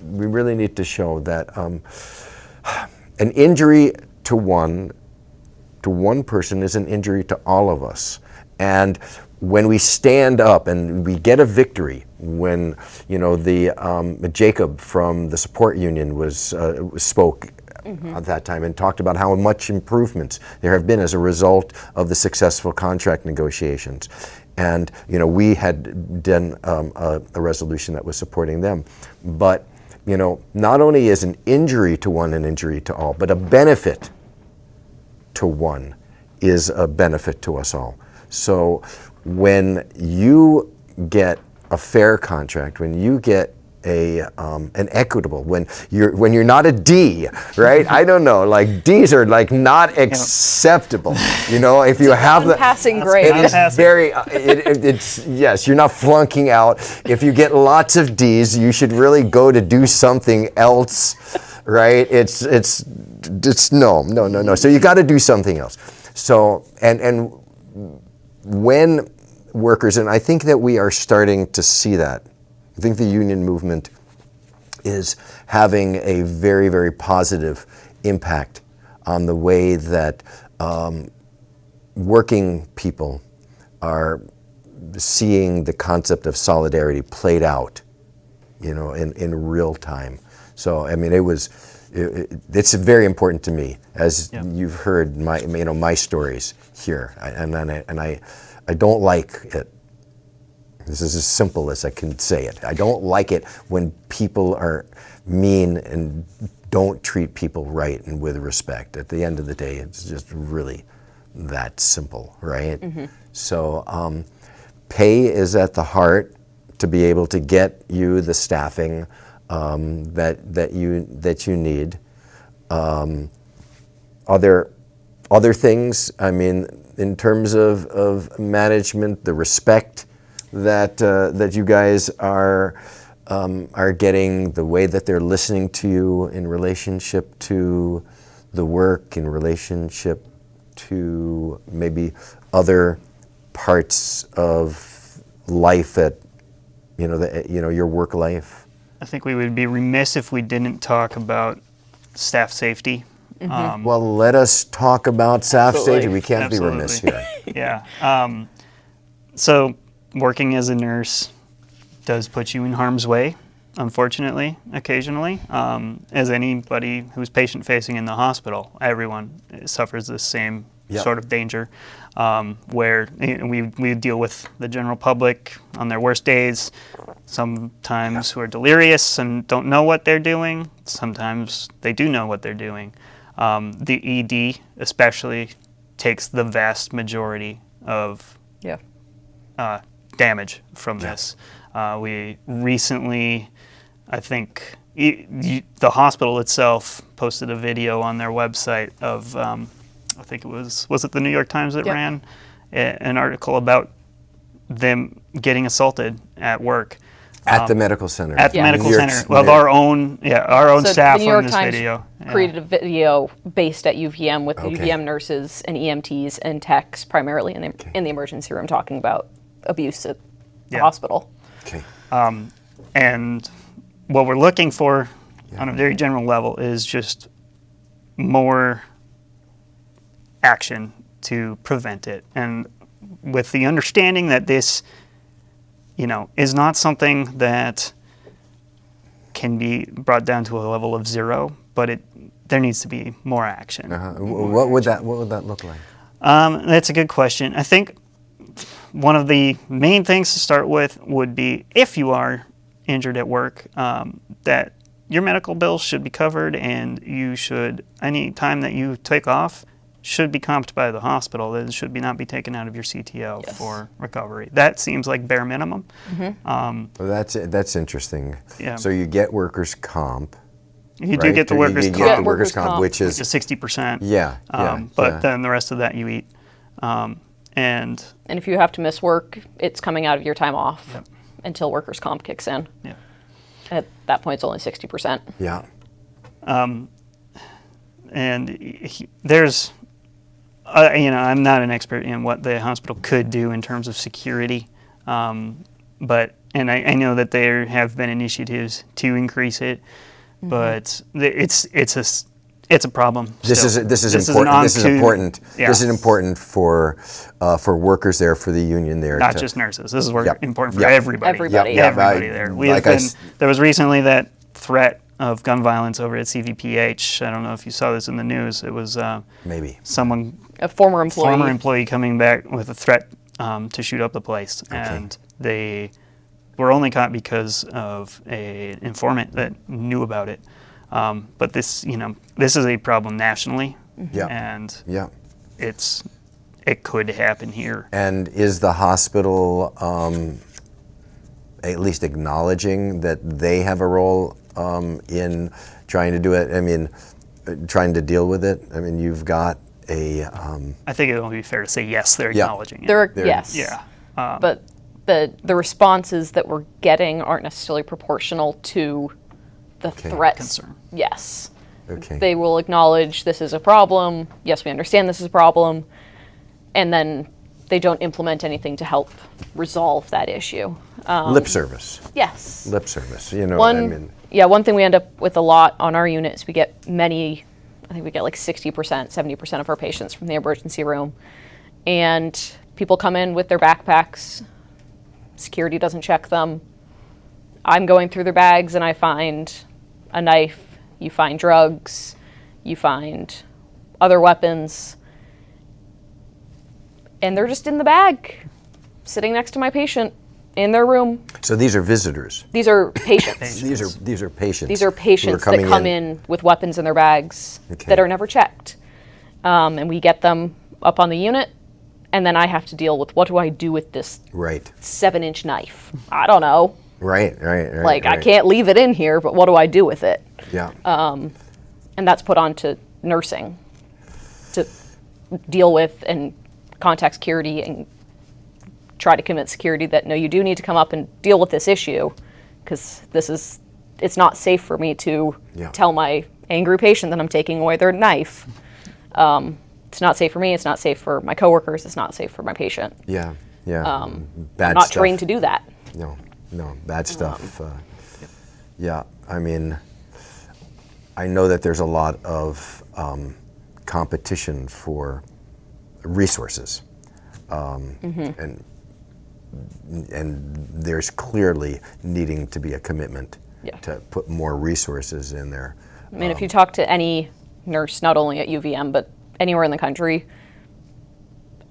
[SPEAKER 1] we really need to show that an injury to one person is an injury to all of us. And when we stand up and we get a victory, when the Jacob from the support union spoke at that time and talked about how much improvements there have been as a result of the successful contract negotiations. And we had done a resolution that was supporting them. But not only is an injury to one an injury to all, but a benefit to one is a benefit to us all. So when you get a fair contract, when you get an equitable, when you're not a D, right? I don't know, like D's are like not acceptable. If you have the
[SPEAKER 2] passing grade.
[SPEAKER 1] it is very. It's yes, you're not flunking out. If you get lots of D's, you should really go to do something else, right? It's no. So you got to do something else. So and when workers, and I think that we are starting to see that. I think the union movement is having a very, very positive impact on the way that working people are seeing the concept of solidarity played out, in real time. So, I mean, it's very important to me, as you've heard my stories here, and I don't like it. This is as simple as I can say it. I don't like it when people are mean and don't treat people right and with respect. At the end of the day, it's just really that simple, right? Mm-hmm. So pay is at the heart to be able to get you the staffing that you need. Are there other things? I mean, in terms of management, the respect that you guys are getting, the way that they're listening to you in relationship to the work, in relationship to maybe other parts of life at your work life.
[SPEAKER 3] I think we would be remiss if we didn't talk about staff safety.
[SPEAKER 1] Well, let us talk about staff safety. We can't be
[SPEAKER 3] Absolutely.
[SPEAKER 1] remiss here.
[SPEAKER 3] Yeah. So working as a nurse does put you in harm's way, unfortunately, occasionally. As anybody who's patient-facing in the hospital, everyone suffers the same sort of danger, where we deal with the general public on their worst days, sometimes who are delirious and don't know what they're doing. Sometimes they do know what they're doing. The ED especially takes the vast majority of damage from this. We recently, I think, the hospital itself posted a video on their website of, I think it was it the New York Times that ran an article about them getting assaulted at work.
[SPEAKER 1] At the medical center.
[SPEAKER 3] At the medical center. Well, our own staff
[SPEAKER 2] the New York
[SPEAKER 3] on this
[SPEAKER 2] Times
[SPEAKER 3] video.
[SPEAKER 2] created a video based at UVM with
[SPEAKER 1] Okay.
[SPEAKER 2] UVM nurses and EMTs and techs, primarily in the emergency room, talking about abuse at the hospital.
[SPEAKER 1] Okay.
[SPEAKER 3] And what we're looking for on a very general level is just more action to prevent it. And with the understanding that this, is not something that can be brought down to a level of zero, but there needs to be more action.
[SPEAKER 1] What would that look like?
[SPEAKER 3] That's a good question. I think one of the main things to start with would be, if you are injured at work, that your medical bills should be covered, and you should, any time that you take off, should be comped by the hospital. That should not be taken out of your CTO for recovery. That seems like bare minimum.
[SPEAKER 1] Well, that's interesting.
[SPEAKER 3] Yeah.
[SPEAKER 1] So you get workers' comp.
[SPEAKER 3] You do get the workers'
[SPEAKER 1] You
[SPEAKER 3] comp,
[SPEAKER 1] get the workers' comp, which is
[SPEAKER 3] 60%.
[SPEAKER 1] But
[SPEAKER 3] then the rest of that you eat. And
[SPEAKER 2] if you have to miss work, it's coming out of your time off until workers' comp kicks in.
[SPEAKER 3] Yeah.
[SPEAKER 2] At that point, it's only 60%.
[SPEAKER 1] Yeah.
[SPEAKER 3] There's, I'm not an expert in what the hospital could do in terms of security, but I know that there have been initiatives to increase it, but it's a problem.
[SPEAKER 1] This is important. This is important. This is important for workers there, for the union there.
[SPEAKER 3] Not just nurses. This is important for everybody.
[SPEAKER 2] Everybody
[SPEAKER 3] there. There was recently that threat of gun violence over at CVPH. I don't know if you saw this in the news. It was
[SPEAKER 1] maybe
[SPEAKER 3] someone,
[SPEAKER 2] a former employee
[SPEAKER 3] coming back with a threat to shoot up the place, and they were only caught because of an informant that knew about it. But this is a problem nationally, and it could happen here.
[SPEAKER 1] And is the hospital at least acknowledging that they have a role in trying to do it? I mean, trying to deal with it? I mean, you've got a...
[SPEAKER 3] I think it would be fair to say yes, they're acknowledging it.
[SPEAKER 2] Yes.
[SPEAKER 3] Yeah.
[SPEAKER 2] But the responses that we're getting aren't necessarily proportional to the threats.
[SPEAKER 3] Concern.
[SPEAKER 2] Yes.
[SPEAKER 1] Okay.
[SPEAKER 2] They will acknowledge this is a problem. Yes, we understand this is a problem. And then they don't implement anything to help resolve that issue.
[SPEAKER 1] Lip service.
[SPEAKER 2] Yes.
[SPEAKER 1] Lip service.
[SPEAKER 2] One thing we end up with a lot on our unit is we get I think we get like 60%, 70% of our patients from the emergency room. And people come in with their backpacks. Security doesn't check them. I'm going through their bags and I find a knife, you find drugs, you find other weapons, and they're just in the bag, sitting next to my patient in their room.
[SPEAKER 1] So these are visitors.
[SPEAKER 2] These are patients.
[SPEAKER 1] These are patients.
[SPEAKER 2] These are patients that come in with weapons in their bags that are never checked. And we get them up on the unit, and then I have to deal with, what do I do with this
[SPEAKER 1] Right.
[SPEAKER 2] 7-inch knife? I don't know.
[SPEAKER 1] Right.
[SPEAKER 2] Like, I
[SPEAKER 1] right.
[SPEAKER 2] can't leave it in here, but what do I do with it?
[SPEAKER 1] Yeah.
[SPEAKER 2] And that's put on to nursing to deal with and contact security and try to convince security that, no, you do need to come up and deal with this issue, because it's not safe for me to tell my angry patient that I'm taking away their knife. It's not safe for me, it's not safe for my coworkers, it's not safe for my patient.
[SPEAKER 1] Yeah. Bad
[SPEAKER 2] I'm not
[SPEAKER 1] stuff.
[SPEAKER 2] trained to do that.
[SPEAKER 1] No, bad stuff. Yeah, I mean, I know that there's a lot of competition for resources, and there's clearly needing to be a commitment to put more resources in there.
[SPEAKER 2] I mean, if you talk to any nurse, not only at UVM, but anywhere in the country,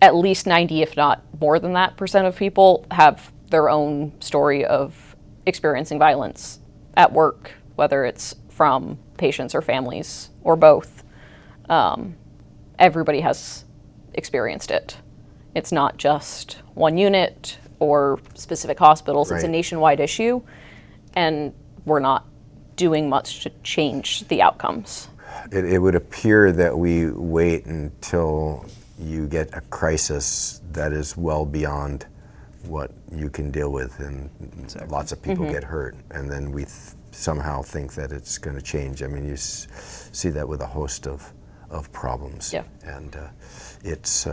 [SPEAKER 2] at least 90, if not more than that, % of people have their own story of experiencing violence at work, whether it's from patients or families or both. Everybody has experienced it. It's not just one unit or specific hospitals. It's a
[SPEAKER 1] Right.
[SPEAKER 2] nationwide issue, and we're not doing much to change the outcomes.
[SPEAKER 1] It would appear that we wait until you get a crisis that is well beyond what you can deal with, and lots of people get hurt, and then we somehow think that it's going to change. I mean, you see that with a host of problems.
[SPEAKER 2] Yeah.
[SPEAKER 1] And it's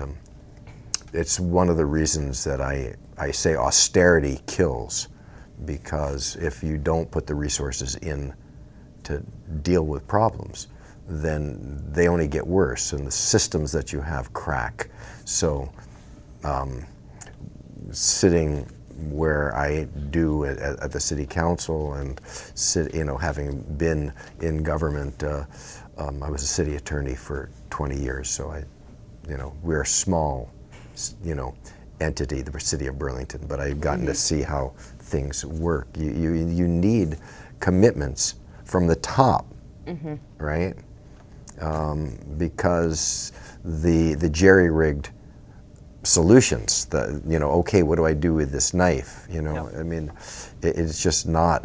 [SPEAKER 1] one of the reasons that I say austerity kills, because if you don't put the resources in to deal with problems, then they only get worse, and the systems that you have crack. So sitting where I do at the city council, and having been in government, I was a city attorney for 20 years, so we're a small, entity, the city of Burlington, but I've gotten to see how things work. You need commitments from the top, right? Because the jerry-rigged solutions, okay, what do I do with this knife? I mean, it's just not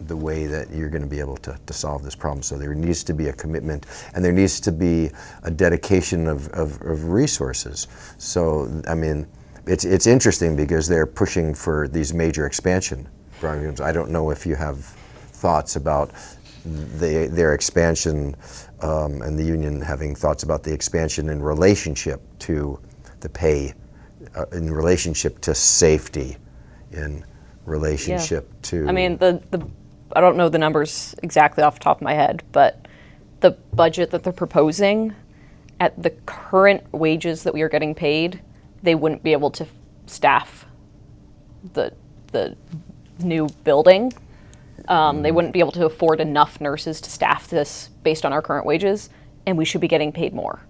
[SPEAKER 1] the way that you're going to be able to solve this problem. So there needs to be a commitment, and there needs to be a dedication of resources. So, I mean, it's interesting because they're pushing for these major expansion programs. I don't know if you have thoughts about their expansion, and the union having thoughts about the expansion in relationship to the pay, in relationship to safety, in relationship to...
[SPEAKER 2] I mean, I don't know the numbers exactly off the top of my head, but the budget that they're proposing, at the current wages that we are getting paid, they wouldn't be able to staff the new building. They wouldn't be able to afford enough nurses to staff this based on our current wages, and we should be getting paid more.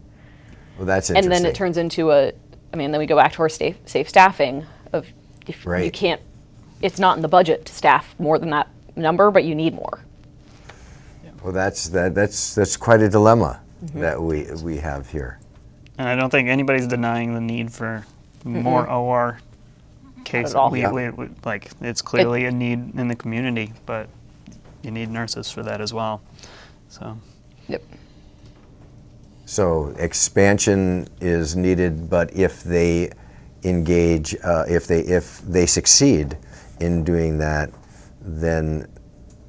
[SPEAKER 1] Well, that's interesting.
[SPEAKER 2] And then it turns into then we go back to our safe staffing of, if
[SPEAKER 1] Right.
[SPEAKER 2] you can't, it's not in the budget to staff more than that number, but you need more.
[SPEAKER 1] Well, that's quite a dilemma that we have here.
[SPEAKER 3] And I don't think anybody's denying the need for more OR cases.
[SPEAKER 2] all.
[SPEAKER 3] Like, it's clearly a need in the community, but you need nurses for that as well. So.
[SPEAKER 2] Yep.
[SPEAKER 1] So expansion is needed, but if they engage, if they succeed in doing that, then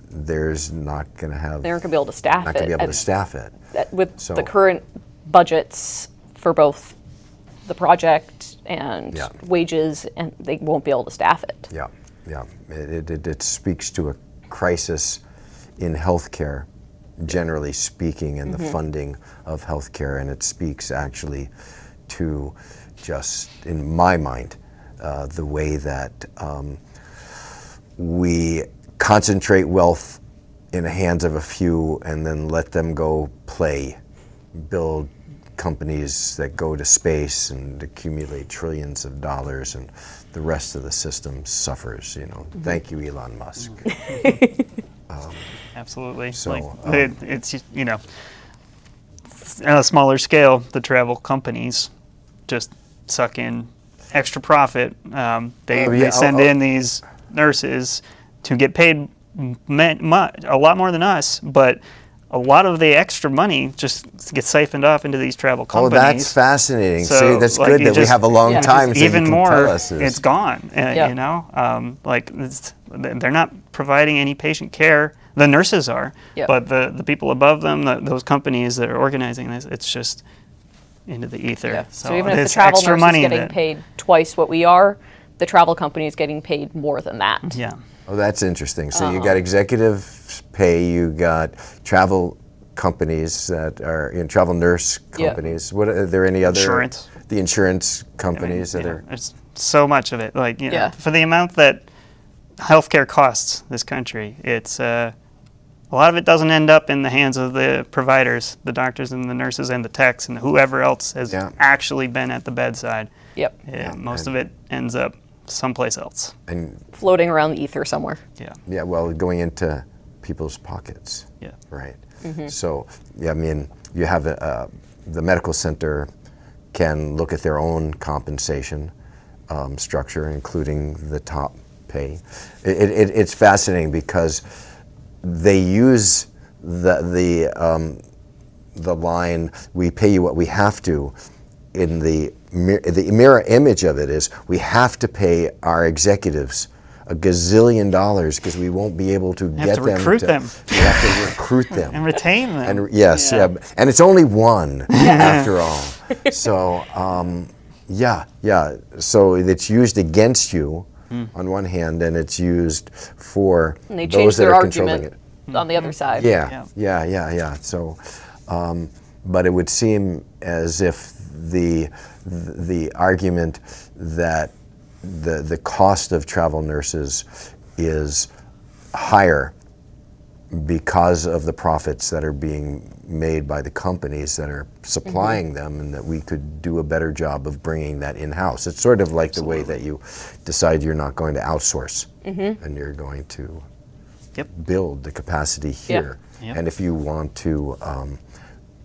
[SPEAKER 1] there's not going to have...
[SPEAKER 2] They aren't going to be able to staff it.
[SPEAKER 1] Not going to be able to staff it.
[SPEAKER 2] With
[SPEAKER 1] So-
[SPEAKER 2] the current budgets for both the project and wages, and they won't be able to staff it.
[SPEAKER 1] Yeah. It speaks to a crisis in healthcare, generally speaking, and the funding of healthcare, and it speaks actually to, just in my mind, the way that we concentrate wealth in the hands of a few and then let them go build companies that go to space and accumulate trillions of dollars, and the rest of the system suffers. Thank you, Elon Musk.
[SPEAKER 3] Absolutely.
[SPEAKER 1] So,
[SPEAKER 3] it's on a smaller scale, the travel companies just suck in extra profit. They send in these nurses to get paid a lot more than us, but a lot of the extra money just gets siphoned off into these travel companies.
[SPEAKER 1] Oh, that's fascinating.
[SPEAKER 3] So,
[SPEAKER 1] See, that's good that we have a long time so
[SPEAKER 3] even
[SPEAKER 1] you can
[SPEAKER 3] more,
[SPEAKER 1] tell us this.
[SPEAKER 3] it's gone. You know, they're not providing any patient care. The nurses are, but the people above them, those companies that are organizing this, it's just into the ether.
[SPEAKER 2] Yeah. So even if the
[SPEAKER 3] travel
[SPEAKER 2] travel nurse is getting paid twice what we are, the travel company is getting paid more than that.
[SPEAKER 3] Yeah.
[SPEAKER 1] Oh, that's interesting. So you got executive pay, you got travel companies that are travel nurse companies. What are there any other
[SPEAKER 3] insurance?
[SPEAKER 1] The insurance companies that are.
[SPEAKER 3] There's so much of it. Like know, for the amount that healthcare costs this country, it's a lot of it doesn't end up in the hands of the providers, the doctors and the nurses and the techs and whoever else has actually been at the bedside. Most of it ends up someplace else. And
[SPEAKER 2] floating around the ether somewhere.
[SPEAKER 1] Yeah, well, going into people's pockets. Right. So, I mean, you have the medical center can look at their own compensation structure, including the top pay. It's fascinating because they use the line, we pay you what we have to, in the mirror image of it is we have to pay our executives $1 gazillion because we won't be able to get them
[SPEAKER 3] recruit them.
[SPEAKER 1] We have to recruit them
[SPEAKER 3] and retain them.
[SPEAKER 1] And yes, and it's only one after all. So so it's used against you on one hand, and it's used for
[SPEAKER 2] and they
[SPEAKER 1] those that
[SPEAKER 2] their
[SPEAKER 1] are controlling it
[SPEAKER 2] on the other side.
[SPEAKER 1] Yeah. So, but it would seem as if the argument that the cost of travel nurses is higher because of the profits that are being made by the companies that are supplying them, and that we could do a better job of bringing that in-house. It's sort of like the way that you decide you're not going to outsource and you're going to build the capacity here. And if you want to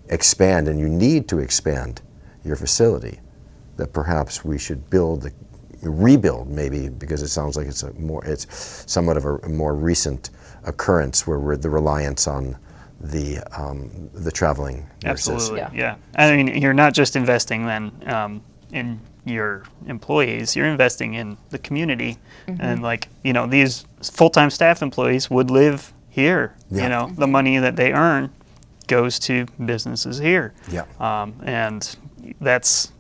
[SPEAKER 1] expand, and you need to expand your facility, that perhaps we should rebuild maybe, because it sounds like it's somewhat of a more recent occurrence where the reliance on the traveling nurses.
[SPEAKER 3] Absolutely, I mean, you're not just investing then in your employees, you're investing in the community, and these full-time staff employees would live here. You know, the money that they earn goes to businesses here. And that's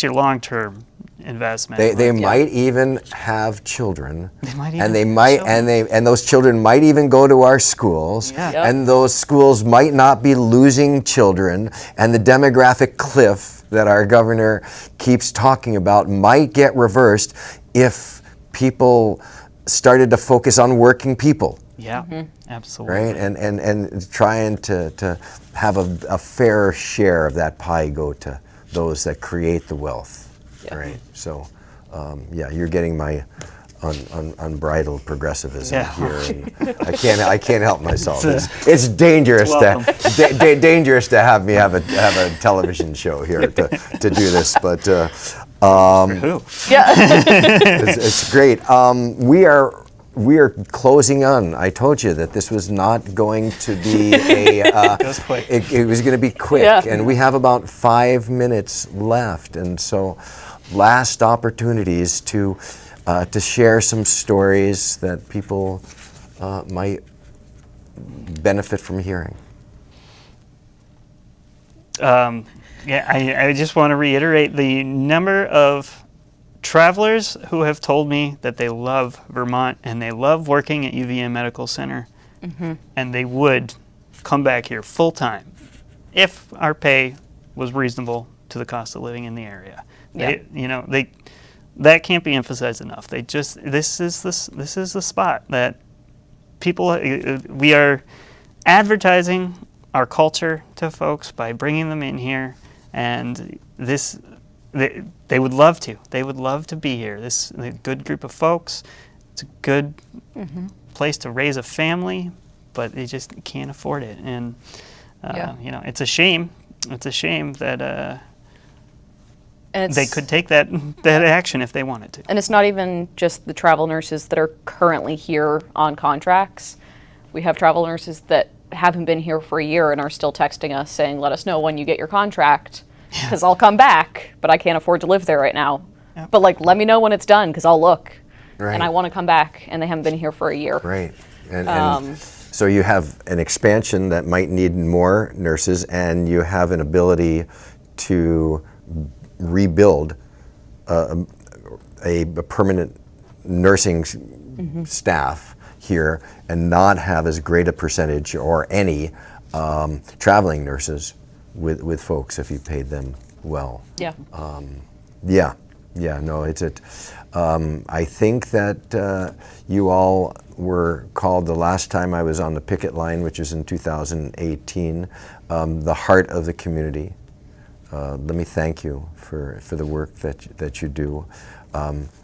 [SPEAKER 3] your long-term investment.
[SPEAKER 1] They might even have children, and those children might even go to our schools, and those schools might not be losing children, and the demographic cliff that our governor keeps talking about might get reversed if people started to focus on working people.
[SPEAKER 3] Absolutely.
[SPEAKER 1] Right, and trying to have a fair share of that pie go to those that create the wealth. Right. So, you're getting my unbridled progressivism here. And I can't help myself. It's dangerous dangerous to have me have a television show here to do this, but it's great. We are closing on. I told you that this was not going to be
[SPEAKER 3] it was quick.
[SPEAKER 1] It was going to be quick, and we have about 5 minutes left, and so last opportunities to share some stories that people might benefit from hearing.
[SPEAKER 3] I just want to reiterate the number of travelers who have told me that they love Vermont and they love working at UVM Medical Center, and they would come back here full time if our pay was reasonable to the cost of living in the area. That can't be emphasized enough. This is the spot that people, we are advertising our culture to folks by bringing them in here, and they would love to. They would love to be here. This is a good group of folks. It's a good place to raise a family, but they just can't afford it. And it's a shame. It's a shame that
[SPEAKER 2] And
[SPEAKER 3] they could take that action if they wanted to.
[SPEAKER 2] And it's not even just the travel nurses that are currently here on contracts. We have travel nurses that haven't been here for a year and are still texting us saying, let us know when you get your contract, because I'll come back, but I can't afford to live there right now.
[SPEAKER 3] Yep.
[SPEAKER 2] But like, let me know when it's done, because I'll look.
[SPEAKER 1] Right.
[SPEAKER 2] And I want to come back, and they haven't been here for a year.
[SPEAKER 1] Right. And so you have an expansion that might need more nurses, and you have an ability to rebuild a permanent nursing staff here and not have as great a percentage or any traveling nurses with folks if you paid them well.
[SPEAKER 2] Yeah.
[SPEAKER 1] No, I think that you all were called the last time I was on the picket line, which was in 2018, the heart of the community. Let me thank you for the work that you do.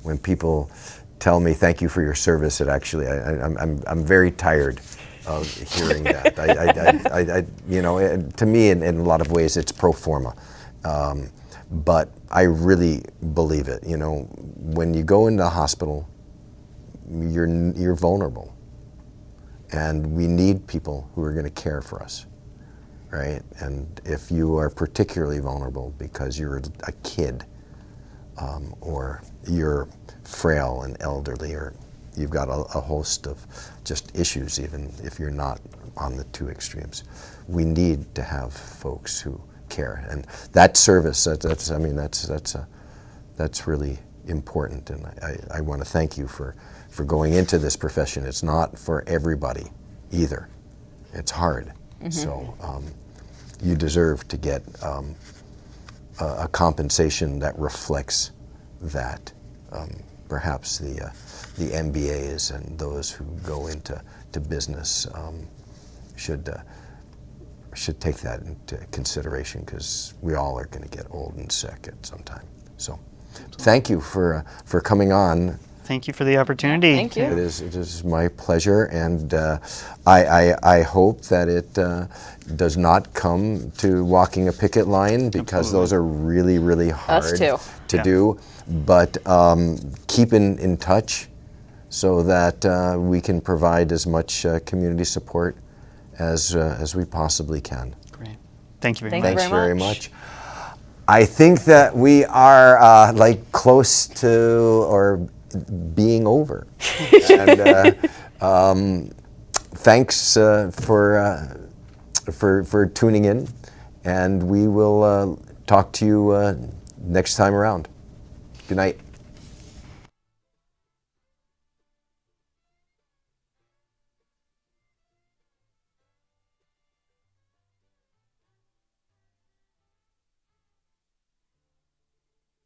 [SPEAKER 1] When people tell me thank you for your service, it actually I'm very tired of hearing that. To me, in a lot of ways, it's pro forma. But I really believe it. You know, when you go into the hospital, you're vulnerable, and we need people who are going to care for us, right? And if you are particularly vulnerable because you're a kid, or you're frail and elderly, or you've got a host of just issues, even if you're not on the two extremes, we need to have folks who care, and that service. That's really important, and I want to thank you for going into this profession. It's not for everybody either. It's hard, so you deserve to get a compensation that reflects that. Perhaps the MBAs and those who go into business should take that into consideration, because we all are going to get old and sick at some time. So, thank you for coming on.
[SPEAKER 3] Thank you for the opportunity.
[SPEAKER 2] Thank you.
[SPEAKER 1] It is my pleasure, and I hope that it does not come to walking a picket line, because those are really, really hard
[SPEAKER 2] Us too.
[SPEAKER 1] to do. But keep in touch so that we can provide as much community support as we possibly can.
[SPEAKER 3] Great. Thank you very
[SPEAKER 2] Thank
[SPEAKER 3] much.
[SPEAKER 2] you
[SPEAKER 1] Thanks
[SPEAKER 2] very
[SPEAKER 1] very
[SPEAKER 2] much.
[SPEAKER 1] much. I think that we are like close to or being over. And thanks for tuning in, and we will talk to you next time around. Good night.